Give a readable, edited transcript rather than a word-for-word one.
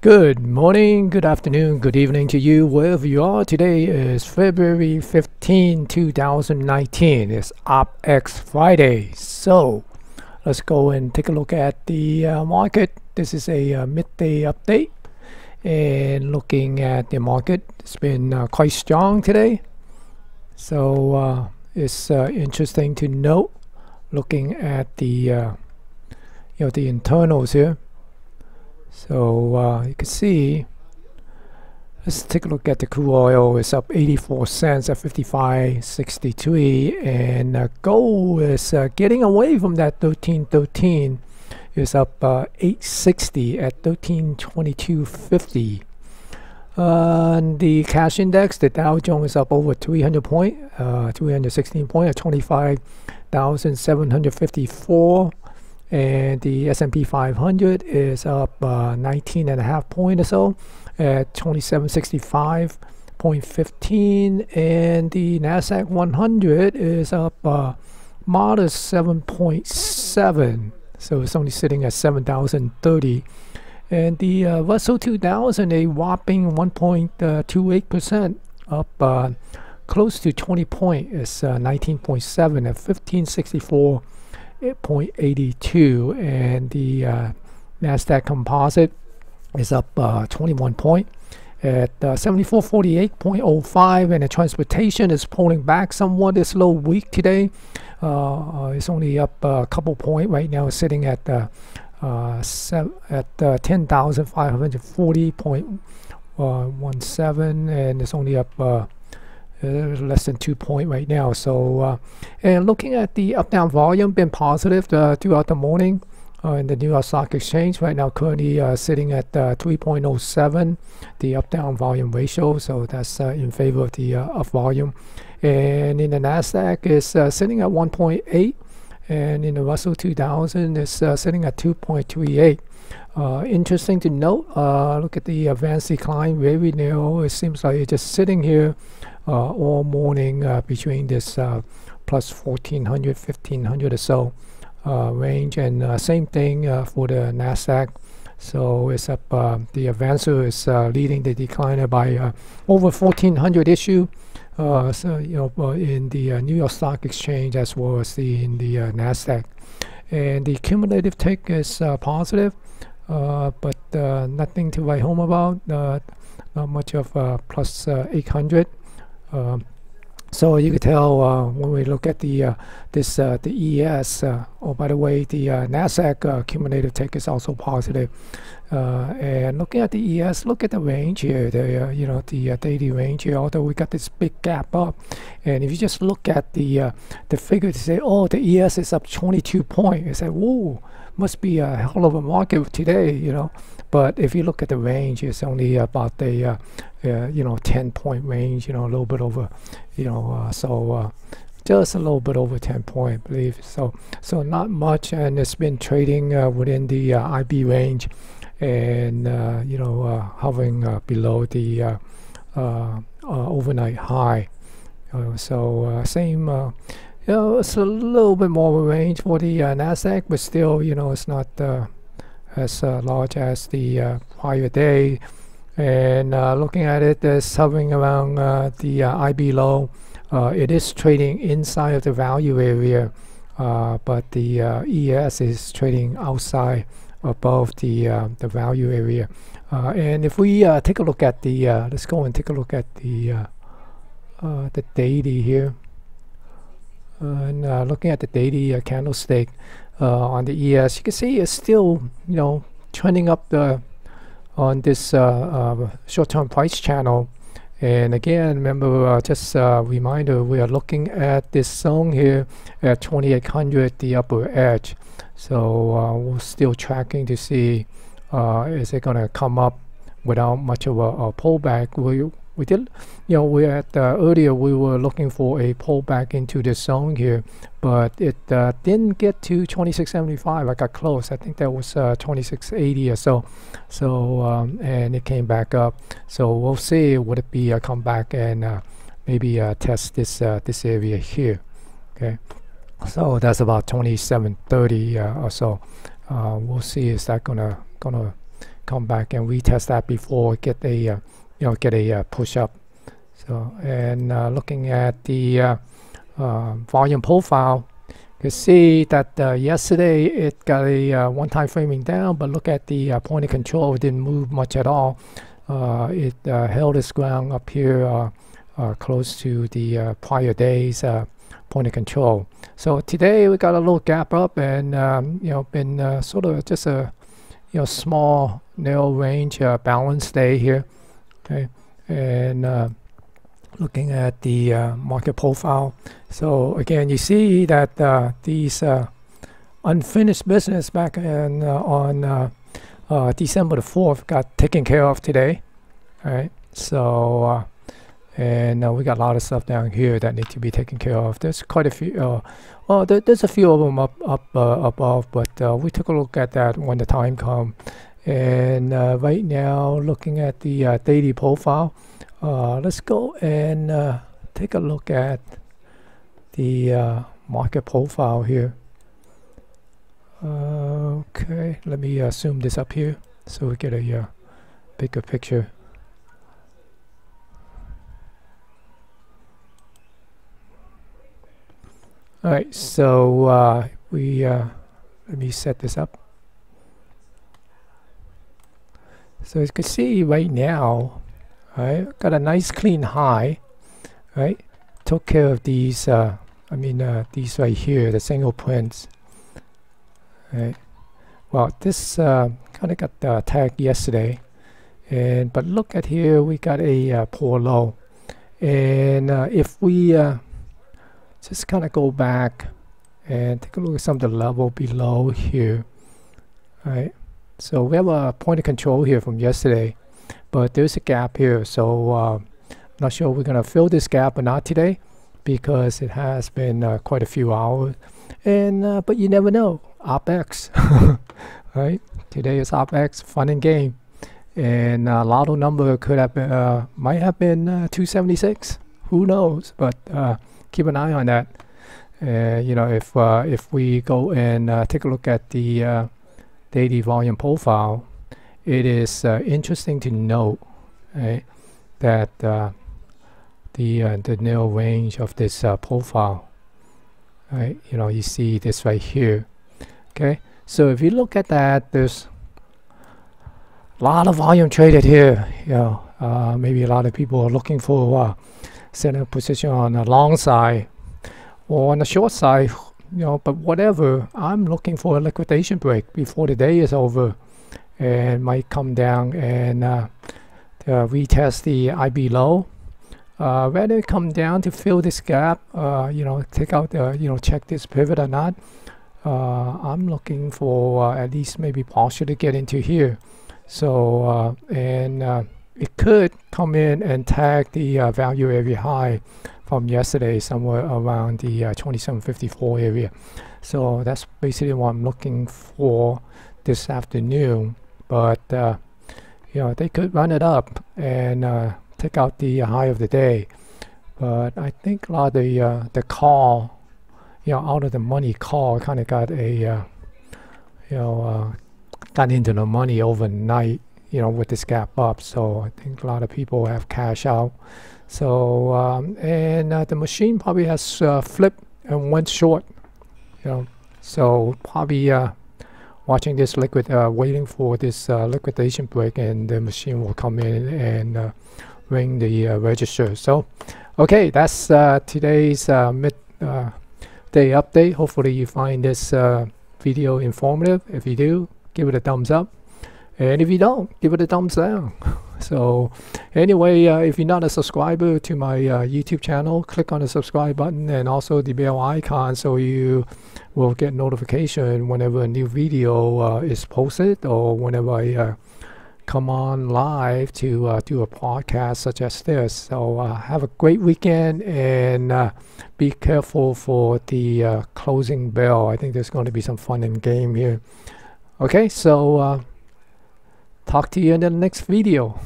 Good morning, good afternoon, good evening to you, wherever you are. Today is February 15, 2019. It's OpX Friday. So let's go and take a look at the market. This is a midday update. And looking at the market, it's been quite strong today. So it's interesting to note, looking at the the internals here. So you can see, let's take a look at the crude oil. It's up 84 cents at 55.63, and gold is getting away from that 1313. It's up 860 at 1322.50. And the cash index, the Dow Jones is up over 300 point, 316 point at 25,754. And the S&P 500 is up 19.5 point or so at 2765.15, and the Nasdaq 100 is up modest 7.7, so it's only sitting at 7,030. And the Russell 2000, a whopping 1.28%, up close to 20 point, is 19.7 at 1564. 0.82, and the Nasdaq Composite is up 21 point at 7448.05, and the transportation is pulling back somewhat. It's a little weak today. It's only up a couple point right now, sitting at 10,540.17, and it's only up less than 2 point right now. So and looking at the up down volume, been positive throughout the morning in the New York Stock Exchange. Right now currently sitting at 3.07, the up down volume ratio, so that's in favor of the up volume. And in the Nasdaq is sitting at 1.8, and in the Russell 2000 is sitting at 2.38. Interesting to note, look at the advanced decline, very narrow. It seems like it's just sitting here all morning between this plus 1400, 1500 or so range, and same thing for the Nasdaq. So it's up, the advancer is leading the decliner by over 1400 issue. So in the New York Stock Exchange, as well as in the Nasdaq. And the cumulative tick is positive, but nothing to write home about. Not much of plus 800. So you can tell when we look at the the ES. Oh, by the way, the Nasdaq cumulative tick is also positive. And looking at the ES, look at the range here. The the daily range here. Although we got this big gap up, and if you just look at the figure to say, oh, the ES is up 22 point, you say, whoa, must be a hell of a market today, But if you look at the range, it's only about a 10 point range, a little bit over, so just a little bit over 10 point, I believe. So not much, and it's been trading within the IB range, and hovering below the overnight high. Same. It's a little bit more of a range for the Nasdaq, but still, it's not as large as the prior day. And looking at it, it's hovering around the IB low. It is trading inside of the value area, but the ES is trading outside, above the value area. And if we take a look at the, let's go and take a look at the daily here. And looking at the daily candlestick on the ES, you can see it's still, trending up on this short-term price channel. And again, remember, just a reminder, we are looking at this zone here at 2800, the upper edge. So we're still tracking to see is it going to come up without much of a pullback. We did, we had earlier we were looking for a pullback into this zone here, but it didn't get to 2675. I got close. I think that was 2680 or so. So and it came back up. So we'll see, would it be a comeback and maybe test this this area here. Okay, so that's about 2730 or so. We'll see, is that gonna come back and retest that before get a get a push up. So, and looking at the volume profile, you can see that yesterday it got a one-time framing down, but look at the point of control. It didn't move much at all. It held its ground up here close to the prior day's point of control. So today we got a little gap up, and been sort of just a small narrow range balance day here. Okay, and looking at the market profile. So again, you see that these unfinished business back in, on December the 4th got taken care of today. All right, so and we got a lot of stuff down here that need to be taken care of. There's quite a few. Well, there's a few of them up above, but we took a look at that when the time come. And right now, looking at the daily profile, let's go and take a look at the market profile here. Okay, let me zoom this up here so we get a bigger picture. All right, so let me set this up. So as you can see right now, right, got a nice clean high, right? Took care of these, these right here, the single prints. Right. Well, this kind of got tagged yesterday, but look at here, we got a poor low, and if we just kind of go back and take a look at some of the level below here, right? So we have a point of control here from yesterday, but there's a gap here. So I'm not sure we're gonna fill this gap or not today, because it has been quite a few hours. And but you never know. OpX, right? Today is OpX, fun and game, and lotto number could have been, might have been 276. Who knows? But keep an eye on that. If we go and take a look at the daily volume profile, it is interesting to note, right, that the narrow range of this profile, right? You see this right here. Okay, so if you look at that, there's a lot of volume traded here. Maybe a lot of people are looking for setting a position on the long side or on the short side. But whatever, I'm looking for a liquidation break before the day is over, and might come down and retest the IB low. Rather come down to fill this gap, take out the, check this pivot or not. I'm looking for at least maybe partially get into here. So it could come in and tag the value area high from yesterday, somewhere around the 2754 area. So that's basically what I'm looking for this afternoon. But they could run it up and take out the high of the day. But I think a lot of the call, out of the money call, kind of got a got into the money overnight, with this gap up. So I think a lot of people have cash out. So the machine probably has flipped and went short, so probably watching this liquid, waiting for this liquidation break, and the machine will come in and ring the register. So okay, that's today's midday update. Hopefully you find this video informative. If you do, give it a thumbs up, and if you don't, give it a thumbs down. So anyway, if you're not a subscriber to my YouTube channel, click on the subscribe button and also the bell icon, so you will get notification whenever a new video is posted, or whenever I come on live to do a podcast such as this. So have a great weekend, and be careful for the closing bell. I think there's going to be some fun and game here. Okay, so talk to you in the next video.